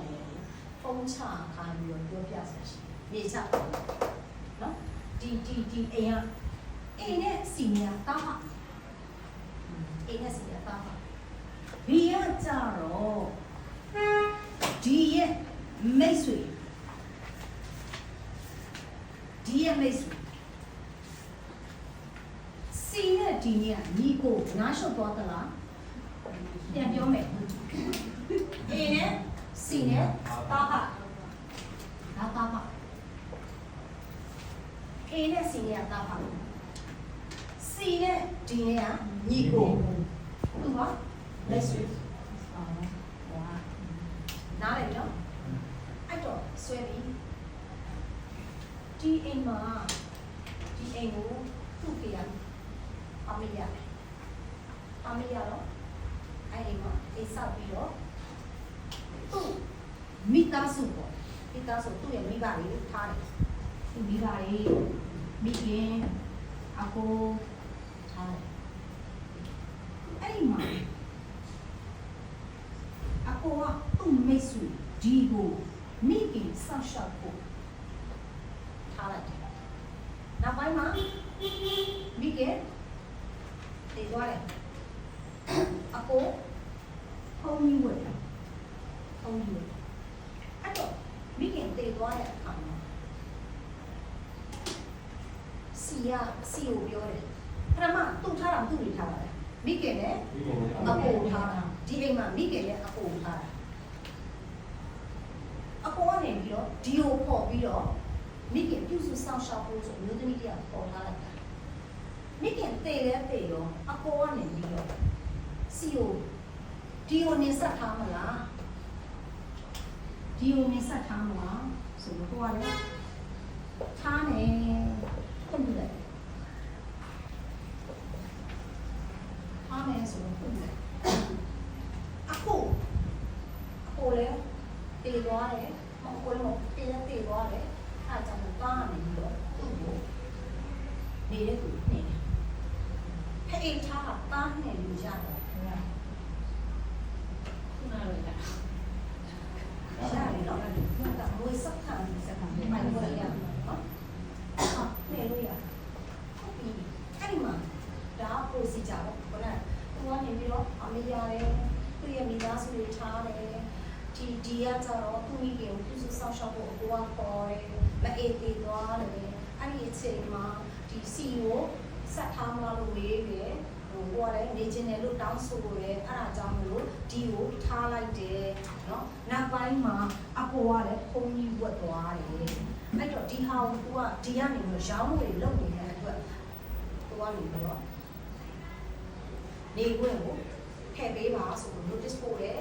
တယ်ဖုန်းချခိုင်းပြီးတော့ပြောပြစရာရှိနေချနော်ဒီအိမ်ကအိမ်နဲ့စီနီယာတားပါအိမ်နဲ့စီနီယာတားပါဘီကကြတော့ဒီရဲ့မိတ်ဆွေဒီရဲ့မိတ်ဆွေစီနဲ့ဒီနဲ့ညီကိုနားလျှော့သွားသလားပြန်ပြောမယ်အေးနဲ့စီနဲ့တာပါဒါတာပါအေးနဲ့စီနဲ့တာပါစီနဲ့ဒီနဲ့ကညီကိုသူကလက်ဆွေနားလေနော်အဲ့တော့ဆွဲပြီးဒီအိမ်မှာဒီအိမ်ကိုသူ့ဖေကအမေတော့အဲ့အိမ်မှာအိမ်ဆောက်ပြီးတော့သူ့မိသားစုပေါ့မိသားစုသူ့ရဲ့မိဘတွေထားတယ်သူ့မိဘတွေမိခင်အကိုထားတယ်အဲ့ဒီမှာအကိုကသူ့မိတ်ဆွေဒီကိုမိခင်ဆောက်ရှောက်ဖို့ထားလိုက်တယ်နောက်ပိုင်းမှာမိခင်တည်သွားတယ်အကိုဖုန်းကြီးဝယ်တယ်အဲ့တော့မိခင်တည်သွားတဲ့အခါမှာစီကိုပြောတယ်ပထမသူ့ထားတာသူ့နေထားတာလေမိခင်နဲ့အကိုထားတာဒီအိမ်မှာမိခင်နဲ့အကိုထားတာအကိုကနေပြီးတော့ဒီကိုပေါ်ပြီးတော့မိခင်ပြုစုစောင့်ရှောက်ဖို့ဆိုမျိုးသမီးတရားပေါ်ထားလိုက်တာမိခင်တည်ရောအကိုကနေပြီးတော့စီကိုဒီကိုနေဆက်ထားမလားဆိုတော့ဟိုကလည်းထားနေဖွင့်ပြလိုက်ထားနေဆိုတော့ဖွင့်ပြလိုက်အကိုလည်းတည်သွားတယ်အကိုလည်းတည်သွားတယ်အဲ့ကြောင့်ပါနေပြီးတော့သူ့ကိုနေတဲ့သူနေဟဲ့အိမ်ထားတာပါနေလို့ရတယ်ခုနလိုရတယ်နော်ကမွေးစက်ခံမိုင်းပေါ်ရနော်နေလို့ရဟုတ်ပြီအဲ့ဒီမှာဒါ procedure ပေါ့ခုနကသူကနေပြီးတော့အမေရတယ်သူ့ရဲ့မိသားစုတွေထားတယ်ဒီကကြတော့သူ့မိခင်ကိုပြုစုစောင့်ရှောက်ဖို့အကိုကခေါ်တယ်မအေးသေးသွားတယ်အဲ့ဒီအချိန်မှာဒီစီကိုဆက်ထားမလို့ဝေးတယ်ဟိုကလည်းနေချင်းတယ်လို့တောင်းဆိုတယ်အဲ့ဒါကြောင့်မလို့ဒီကိုထားလိုက်တယ်နော်နောက်ပိုင်းမှာအကိုကလည်းဖုန်းကြီးဝတ်သွားတယ်အဲ့တော့ဒီဟာကိုသူကဒီကနေလို့ရောင်းလို့လုပ်နေတဲ့အတွက်သူကနေပြီးတော့နေခွင့်ကိုထည့်ပေးပါဆိုလို့ notice ပို့တယ်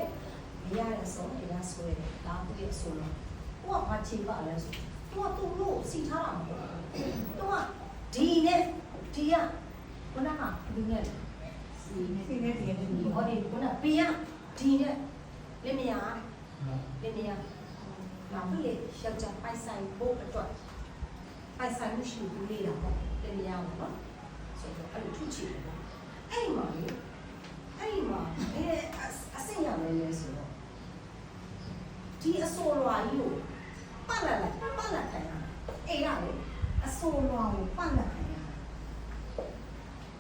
မရတဲ့ဆုံးတရားဆွဲတယ်ဒါသူရဲ့ဆိုလို့ကိုကဘာချေပါလဲဆိုသူ့လို့စီထားတာမဟုတ်ဘူးသူကဒီနဲ့ဒီကခုနကဒီနဲ့စီနဲ့ဒီနဲ့ဟောဒီခုနပြရဒီနဲ့လက်မရလာပြီးလေယောက်ျားပိုက်ဆိုင်ဖို့အတွက်ပိုက်ဆိုင်မှုရှိဘူးလေတာပေါ့လက်မရဘူးနော်ဆိုတော့အဲ့လိုထုချီတယ်အဲ့မှာအစင်ရမယ်လေဆိုတော့ဒီအဆိုလွာကြီးကိုပတ်လက်ခိုင်းတာအေးရတယ်အဆိုလွာကိုပတ်လက်ခိုင်းတာ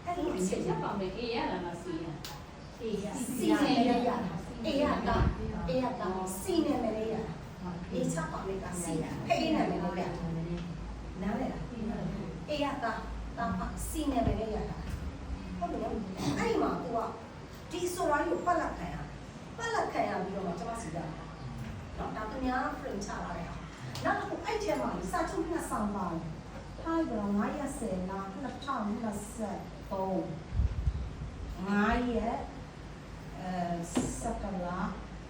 အဲ့ဒီအချက်ပါမယ်အေးရလားမစီရအေးရစီနေရရအေးရတာစီနေမယ်လေရအေးချက်ပါမယ်ကစီဖေးနေမယ်လေရနားလေလားအေးရတာစီနေမယ်လေရဟုတ်တယ်အဲ့ဒီမှာသူကဒီဆိုလွာကြီးကိုပတ်လက်ခိုင်းပြီးတော့ကျွန်မစီတာနော်ဒါသူများ frame ချလာတယ်နောက်တစ်ခုအဲ့ထဲမှာစာချုပ်နှစ်ဆောင်ပါတယ်ထိုင်တော့910လား2023 9ရက်စက်ကလာ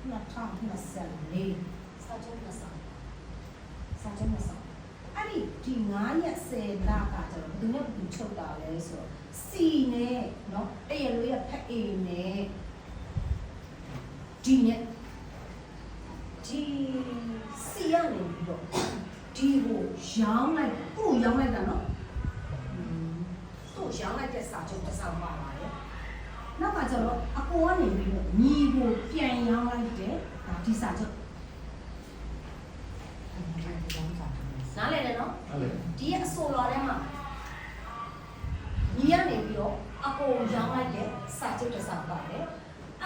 2024စာချုပ်နှစ်ဆောင်အဲ့ဒီ9ရက်10လကကျတော့ဘယ်သူနဲ့ဘယ်သူချုပ်တာလဲဆိုတော့စီနဲ့နော်တရလို့ရဖက်အေနဲ့ဒီနဲ့ဒီစီရနေပြီးတော့ဒီကိုရောင်းလိုက်သူ့ကိုရောင်းလိုက်တာနော်သူ့ကိုရောင်းလိုက်တဲ့စာချုပ်တစ်စောင်ပါပါတယ်နောက်ကကျတော့အကိုကနေပြီးတော့ညီကိုပြန်ရောင်းလိုက်တယ်ဒါဒီစာချုပ် နားလည်တယ်နော်ဒီအဆိုလွာထဲမှာညီရနေပြီးတော့အကိုရောင်းလိုက်တဲ့စာချုပ်တစ်စာပါတယ်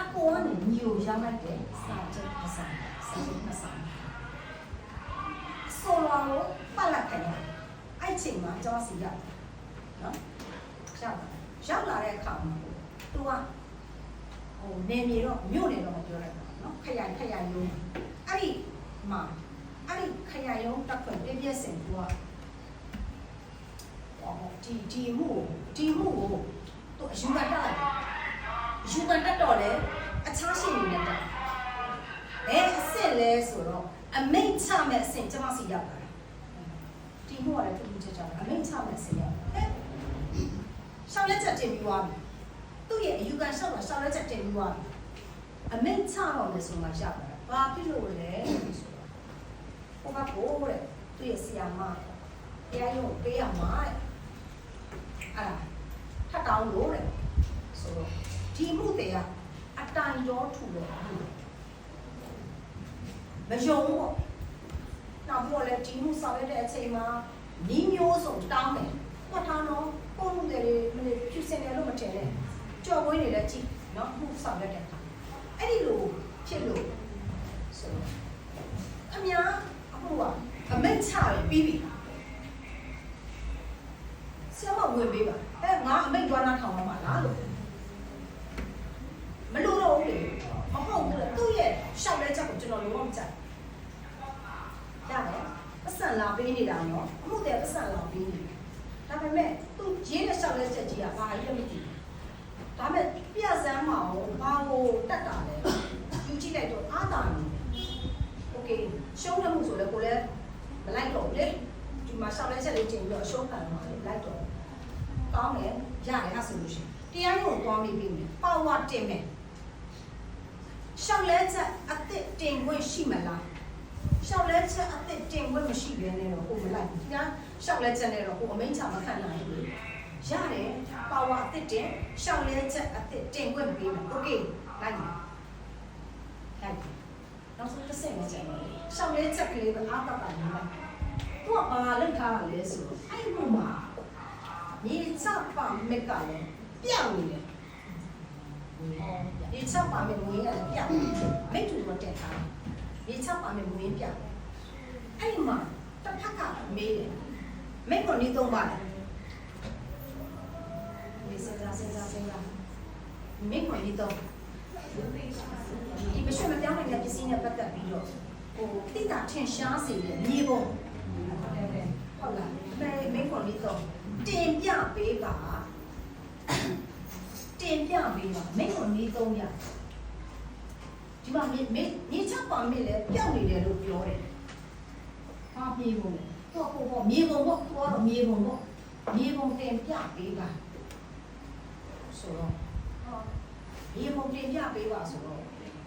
အကိုကနေညီကိုရောင်းလိုက်တဲ့စာချုပ်တစ်စာဆိုလွာကိုပတ်လက်ခင်အဲ့ချိန်မှာကျောင်းစီရတယ်နော်ရောက်လာတဲ့အခါမှာသူကဟိုနေမြေတော့မြို့နေတော့မပြောလိုက်ဘူးနော်ခရိုင်ရုံးအဲ့ဒီမှာအဲ့ဒီခရိုင်ရုံးတက်ခွင့်ပြည့်စင်သူကဒီမှုကိုသူအယူခံတက်လိုက်အယူခံတက်တော့လေအခြားရှိနေတဲ့တက်ဘယ်အစ်စ်လဲဆိုတော့အမိတ်ချမဲ့အဆင့်ကျွန်မစီရောက်လာတယ်ဒီမှုကလည်းသူ့ချက်ချတာအမိတ်ချမဲ့အဆင့်ရောက်တယ်ရှောက်လက်ချက်တင်ပြီးသွားပြီသူ့ရဲ့အယူခံရှောက်တာရှောက်လက်ချက်တင်ပြီးသွားပြီအမိတ်ချတော့မယ်ဆိုမှရောက်လာဘာဖြစ်လို့လဲဆိုတော့ဟိုကဘိုးတဲ့သူ့ရဲ့ဆီယာမတရားရုံးပေးရမှာတဲ့အဲ့ဒါထပ်တောင်းလို့တဲ့ဆိုတော့ဒီမှုတွေကအတိုင်တော်ထူတယ်မယုံဘူးပေါ့နောက်ပြောလဲဒီမှုဆောင်ရတဲ့အချိန်မှာနီးမျိုးစုံတောင်းတယ်ဟောထားတော့ပုံမှုတွေမနေဖြူစင်တယ်လို့မထင်နဲ့ကြော်ဝင်းနေလဲကြည့်နော်မှုဆောင်ရတဲ့အခါအဲ့ဒီလိုဖြစ်လို့ဆိုတော့အများအခုကအမိတ်ချပြီးပြီဆရာမဝင်ပေးပါငါအမိတ်သွားနာထောင်မှာလားလို့မလို့တော့ဘူးလေမဟုတ်ဘူးသူ့ရဲ့ရှောက်လဲချက်ကိုကျွန်တော်လုံးဝမကြိုက်ရတယ်ပတ်စံလာပေးနေတာနော်အမှုတဲ့ပတ်စံလာပေးနေဒါပေမဲ့သူရေးတဲ့ရှောက်လဲချက်ကြီးကဘာကြီးလဲမသိဘူးဒါပေမဲ့ပြစမ်းမအောင်ဘာကိုတက်တာလဲယူကြည့်လိုက်တော့အားတာနေโอเคရှုံးတယ်မှုဆိုလဲကိုလည်းမလိုက်တော့ဘူးလေဒီမှာရှောက်လဲချက်လေးကျင်ပြီးတော့ရှုံးခံမှာလေလိုက်တော့ကောင်းတယ်ရတယ်အဲ့ဆိုလို့ရှိရင်တရားရုံးကိုသွားမိပြီပါဝါတင်မယ်ရှောက်လဲချက်အစ်စ်တင်ခွင့်ရှိမလားရှောက်လဲချက်အစ်စ်တင်ခွင့်မရှိဘဲနဲ့တော့ကိုမလိုက်ဘူးညာရှောက်လဲချက်နဲ့တော့ကိုအမိန့်ချမခံနိုင်ဘူးရတယ်ပါဝါအစ်စ်တင်ရှောက်လဲချက်အစ်စ်တင်ခွင့်ပေးမယ်โอเคလိုက်ပါလိုက်နောက်ဆုံးတစ်ဆင့်နဲ့ကျန်ပါရှောက်လဲချက်ကလေးကအားတတ်တာနေလိုက်သူကဘာလုပ်ထားလဲဆိုတော့အဲ့ဒီမှာမြေချပါမက်ကလည်းပြောင်းနေတယ်မြေချပါမက်ငွေကလည်းပြောင်းနေတယ်မိတ်တူတော့တက်ထားမြေချပါမက်ငွေပြောင်းအဲ့ဒီမှာတစ်ဖက်ကမေးတယ်မိတ်ကနေသုံးပါတယ်ဒီစကားမိတ်ကနေသုံးဒီမရှုမပြောင်းနိုင်တဲ့ပစ္စည်းနဲ့ပတ်သက်ပြီးတော့ဟိုတိတာထင်ရှားစေတယ်မြေပုံဟုတ်လားမိတ်ကနေသုံးတင်ပြပေးပါမိကိုနေသုံးရဒီမှာမြေချပါမစ်လဲပျောက်နေတယ်လို့ပြောတယ်ဟာမြေပုံလဲတော့မြေပုံပေါ့တော့မြေပုံပေါ့မြေပုံတင်ပြပေးပါဆိုတော့မြေပုံတင်ပြပေးပါဆိုတော့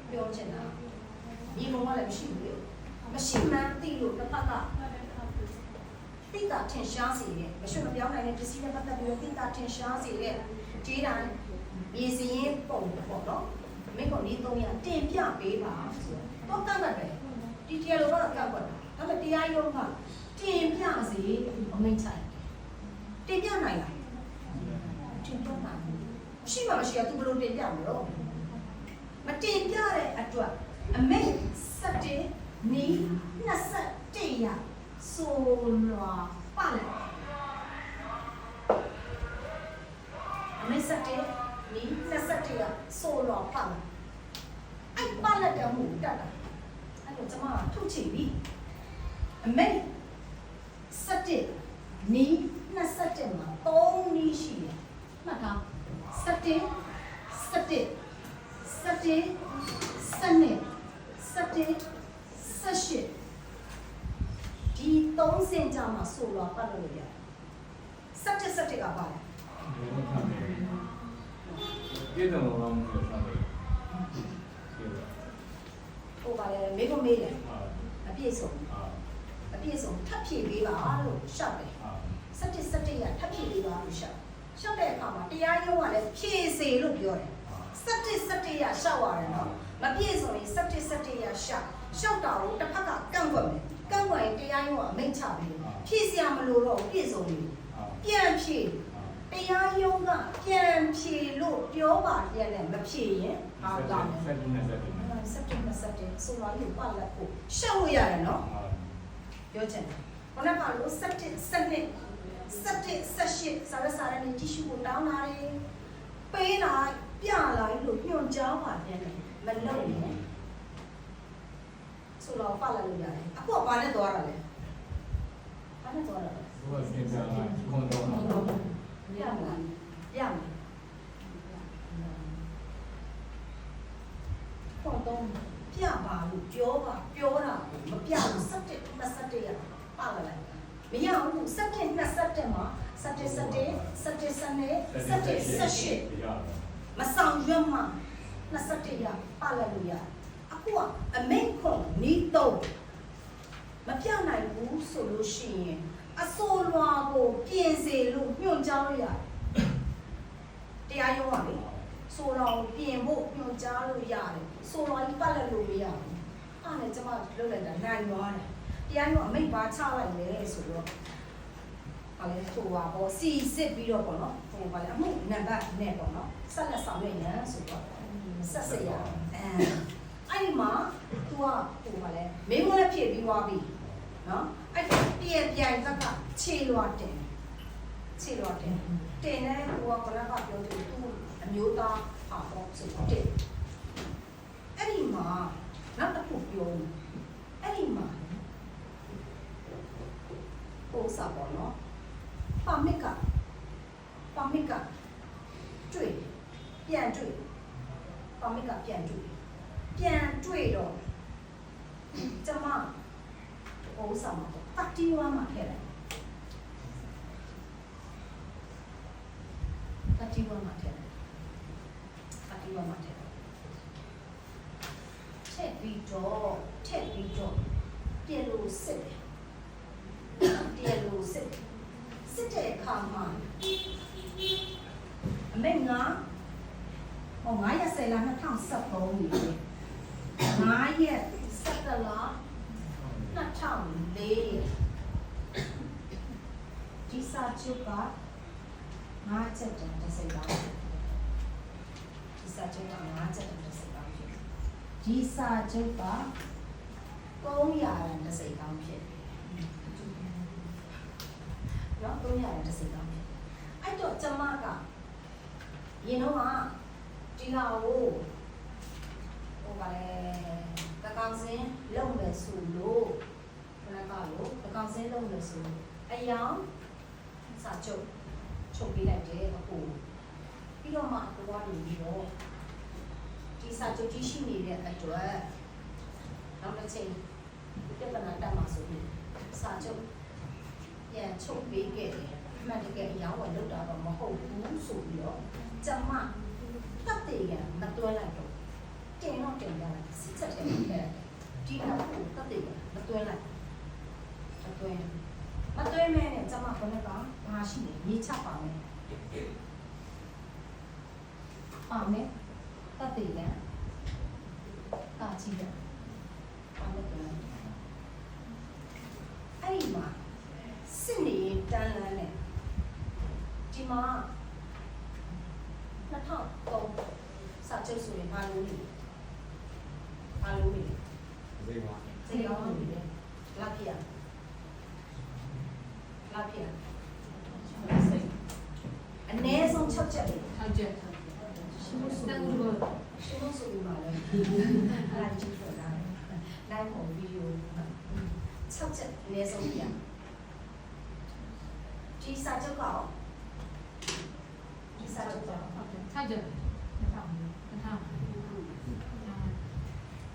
ပြောချင်တာမြေပုံကလည်းမရှိဘူးလေမရှိမှန်းသိလို့တစ်ဖက်ကတိတာထင်ရှားစေတယ်မရှုမပြောင်းနိုင်တဲ့ပစ္စည်းနဲ့ပတ်သက်ပြီးတိတာထင်ရှားစေတဲ့ခြေတန်းမြေစရင်ပုံပေါ့နော်မိကိုနေသုံးရတင်ပြပေးပါဆိုတော့တတ်တယ်ပဲဒီတရားလိုကတော့ကောက်ပါတယ်ဒါပေမဲ့တရားရုံးကတင်ပြစေအမိန့်ချိုင်တင်ပြနိုင်လားတင်ပြနိုင်ရှိမှမရှိရသူဘယ်လိုတင်ပြမလို့မတင်ပြတဲ့အတွက်အမိန့်7နီး21ရဆိုလွာပါလိုက်အမိန့်7နီး21ရဆိုလွာပါလိုက်အဲ့ပါလိုက်တဲ့မှုတက်တာအဲ့တော့ကျွန်မထုတ်ချင်ပြီအမိန့်7နီး21မှာ3နီးရှိတယ်မှတ်ထား7ဒီ3စင်ကြမှာဆိုလွာပတ်လို့ရတယ်17ကပါလဲပြည့်စုံအောင်လို့ဆက်တယ်ဟိုပါလေမေးဖို့မေးတယ်အပြည့်စုံထပ်ဖြည့်ပေးပါလို့ရှောက်တယ်17ရထပ်ဖြည့်ပေးပါလို့ရှောက်တဲ့အခါမှာတရားရုံးကလည်းဖြည့်စေလို့ပြောတယ်17ရရှောက်ရတယ်နော်မပြည့်စုံရင်17ရရှောက်တာကိုတစ်ဖက်ကကန့်ကွက်မယ်ကန့် ဝိုင်တရားရုံးကအမိန့်ချပြီးဖြည့်စရာမလိုတော့ပြည့်စုံပြီပြန်ဖြည့်တရားရုံးကပြန်ဖြည့်လို့ပြောပါပြန်နဲ့မဖြည့်ရင်ဟာကောင်းတယ်စက်တင်ဆိုလာလို့ပတ်လက်ကိုရှောက်လို့ရတယ်နော်ပြောချင်တယ်ခုနကလို့စက်တင်စာရနေတီရှူကိုတောင်းလာတယ်ပေးလာပြလာလို့ညွှန်ကြားပါပြန်တယ်မလုပ်နဲ့ဆိုတော့ပတ်လက်လို့ရတယ်အခုကဘာနဲ့သွားတာလဲဘာနဲ့သွားတာလဲ ဘုရားစင်တာကွန်တော်နော် ရမလားရမယ်ခေါ်တော့ပြပါလို့ပြောတာကိုမပြဘူးစက်တက်ရပါလာလိုက်မရဘူးစက်တက်မှာစက်တက်မဆောင်ရွက်မှ21ရပါလာလို့ရအခုကအမိန့်ခွန်နီးတော့မပြနိုင်ဘူးဆိုလို့ရှိရင်အစိုးလွာကိုပြင်စေလို့ညွှန်ကြားလို့ရတယ်တရားရုံးကလေဆိုတော့ပြင်ဖို့ညွှန်ကြားလို့ရတယ်ဆိုတော့ဒီပတ်လက်လို့မရဘူးအဲ့နဲ့ကျမလုပ်လိုက်တာနိုင်သွားတယ်တရားရုံးအမိန့်ပါချလိုက်လေဆိုတော့ဟာလေဆိုပါပေါ့စီစစ်ပြီးတော့ပေါ့နော်ဟိုပါလေအမှုနံပါတ်နဲ့ပေါ့နော်ဆက်လက်ဆောင်ရွက်ရန်ဆိုတော့ဆက်စရအဲ့ဒီမှာသူကဟိုပါလေမင်းကလည်းဖြည့်ပြီးသွားပြီနော်အဲ့ပြန်သက်ကခြေလွှာတင်တဲ့ဟိုကကလည်းပြောတယ်သူအမျိုးသားဟာပေါ့ဆိုတော့တင်အဲ့ဒီမှာနောက်တစ်ခုပြောအဲ့ဒီမှာဟိုစားပေါ့နော်ပါမစ်ကတွေ့ပြန်တွေ့ပါမစ်ကပြန်တွေ့တော့ကျမဟိုစားမှာ31မှာခဲ့တယ်31မှာခဲ့တယ်ထက်ပြီးတော့ပြန်လို့စစ်တဲ့အခါမှာအမေငါ9ရက်10လ2013နေတယ်9ရက်17လ2004ဒီစာချုပ်က5ချက်တန်တစ်စိတ်ပါဒီစာချုပ်က5ချက်တန်တစ်စိတ်ပါဖြစ်ဒီစာချုပ်က300ရန်တစ်စိတ်ကောင်းဖြစ်နော်300ရန်တစ်စိတ်ကောင်းဖြစ်အဲ့တော့ကျမကရင်တော့ဒီလာကိုဟိုပါလေတကောင်စင်းလုံမယ်ဆိုလို့ခဏကလို့တကောင်စင်းလုံမယ်ဆိုအယောင်စာချုပ်ပေးလိုက်တယ်အခုပြီးတော့မှသွားနေပြီးတော့ဒီစာချုပ်ကြီးရှိနေတဲ့အတွက်နောက်တစ်ချိန်ပြဿနာတက်မှာဆိုပြီးစာချုပ်ပြန်ချုပ်ပေးခဲ့တယ်အမှန်တကယ်အယောင်ဝယ်လောက်တာတော့မဟုတ်ဘူးဆိုပြီးတော့ကျမတက်တယ်ကမတွဲလိုက်တော့တင်တော့တင်ကြတယ်စစ်ချက်တယ်ဒီနောက်ကိုတက်တယ်ကမတွဲလိုက်မတွဲမဲနဲ့ကျမကလည်းကဘာရှိလဲရေးချပါမယ်တက်တယ်ကအာချီတယ်အဲ့ဒီမှာစစ်နေတန်းလန်းနဲ့ဒီမှာ2003စာချုပ်ဆိုရင်ဘာလို့လဲစေကောင်းနေတယ်လာပြအနည်းဆုံး6ချက်ပဲရှိလို့ဆိုပြီးပါလေအဲ့ဒါကြည့်တော့နိုင်ပုံဗီဒီယို6ချက်အနည်းဆုံးပြဒီစာချုပ်ကော6ချက်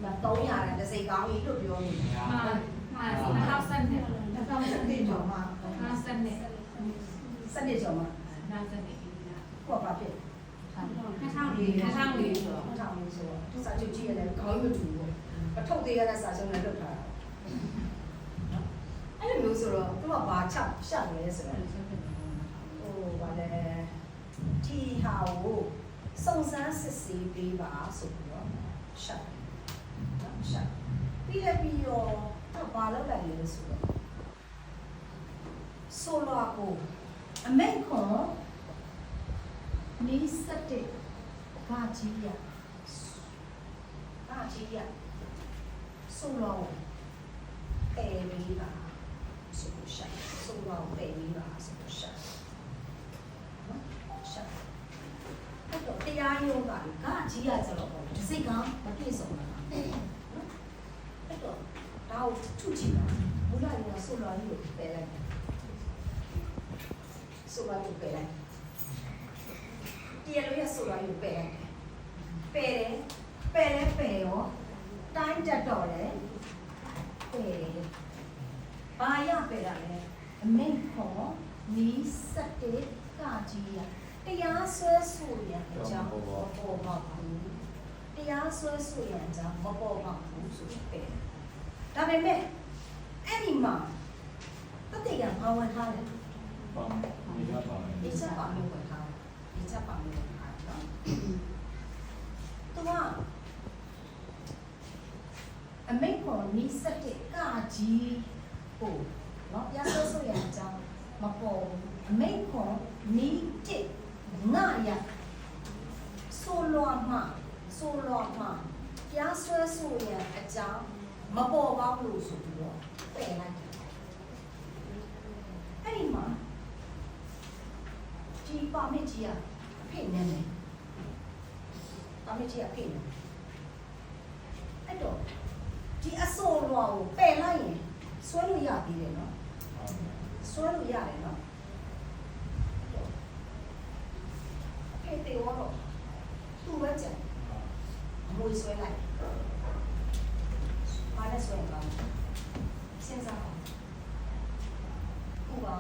မ300တဲ့တစ်စိတ်ကောင်းကြီးလို့ပြောနေတယ်စနစ်ကျော်မှာကိုဘာဖြစ်2004ဆိုတော့စာချုပ်ကြီးရတယ်ခေါင်းမတူဘူးပထုတ်သေးရတဲ့စာချုပ်နဲ့လွတ်ထားတာအဲ့လိုမျိုးဆိုတော့သူကဘာချက်ရှက်လဲဆိုတော့ဟိုဗာလဲဒီဟာကိုစုံစမ်းစစ်ဆေးပေးပါဆိုပြီးတော့ရှက်ပြီးတော့ ဘာလုပ်လိုက်လဲဆိုတော့ဆိုလာကိုအမိတ်ခွန်နီးစက်တဲ့ကကြီးရဆိုလာကိုပယ်ပြီးပါဆိုလို့ရှာဆိုလာကိုပယ်ပြီးပါဆိုလို့ရှာနော်ရှာအဲ့တော့တရားရုံးကကြီးရကြတော့ဒီစိတ်ကမပြည့်စုံဘူးနော်အဲ့တော့ဒါကိုထုကြည့်ပါဘုရားကဆိုလာကိုပယ်လိုက်ဆိုလာကိုပယ်လိုက်တရားလို့ရဆိုလာကိုပယ်လိုက်ပယ်ရောတိုင်းတက်တော့လေပယ်ဘာရပယ်တာလဲအမိန့်ခေါ်နီးစက်တဲ့ကကြီးရတရားဆွဲဆိုရအကြောင်းမပေါ်ပါဘူးတရားဆွဲဆိုရအကြောင်းမပေါ်ပါဘူးဆိုပြီးပယ်ဒါပေမဲ့အဲ့ဒီမှာတတိယဘာဝင်ထားလဲ ပေါ့ဒီကပါ ဒီချက်ပါမျိုးဝင်ထားဒီချက်ပါမျိုးဝင်ထားနော်သူကအမိန့်ပေါ်နီးစက်တဲ့ကကြီးပို့နော်တရားဆွဲဆိုရအကြောင်းမပေါ်ဘူးအမိန့်ပေါ်နီးတဲ့ငါရဆိုလွန်မှာတရားဆွဲဆိုရအကြောင်းမပေါ်ပါဘူးလို့ဆိုပြီးတော့ပယ်လိုက်တယ်အဲ့ဒီမှာဒီပါမစ်ကြီးကအဖေနဲ့နေပါမစ်ကြီးအဖေနဲ့အဲ့တော့ဒီအဆိုလွန်ကိုပယ်လိုက်ရင်ဆွဲလို့ရသေးတယ်နော်ဆွဲလို့ရတယ်နော်ဖေတေရောတော့သူ့ပဲကြံအမွေဆွဲလိုက်ဘာလဲဆွဲကောင်းစဉ်းစားပါဟုတ်ပါ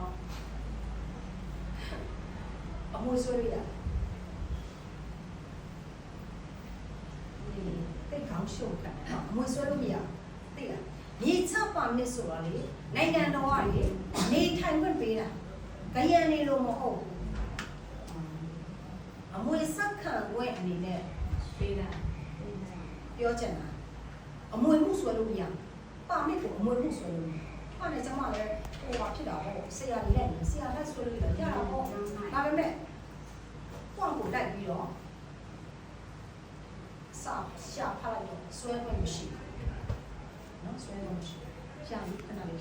အမွေဆွဲရတိတ်ကောင်းရှုပ်တာအမွေဆွဲလို့မရသိလားမြေချပါမစ်ဆိုတာလေနိုင်ငံတော်ကလေနေထိုင်ခွင့်ပေးတာခရမ်းနေလို့မဟုတ်ဘူးအမွေစက္ခံဝဲအနေနဲ့ပေးတာပြောချင်တာအမွေမှုဆွဲလို့မရပါမစ်ကိုအမွေမှုဆွဲလို့ဟာနဲ့ကျမလည်းဟိုပါဖြစ်တာပေါ့ဆရာကြီးလည်းဆရာလက်ဆွဲလို့ရတာပေါ့ဒါပေမဲ့ကွန်ကိုလိုက်ပြီးတော့စာရှာဖလိုက်တော့ဆွဲခွင့်မရှိဘူးနော်ဆွဲခွင့်မရှိရှာပြီးခဏလေး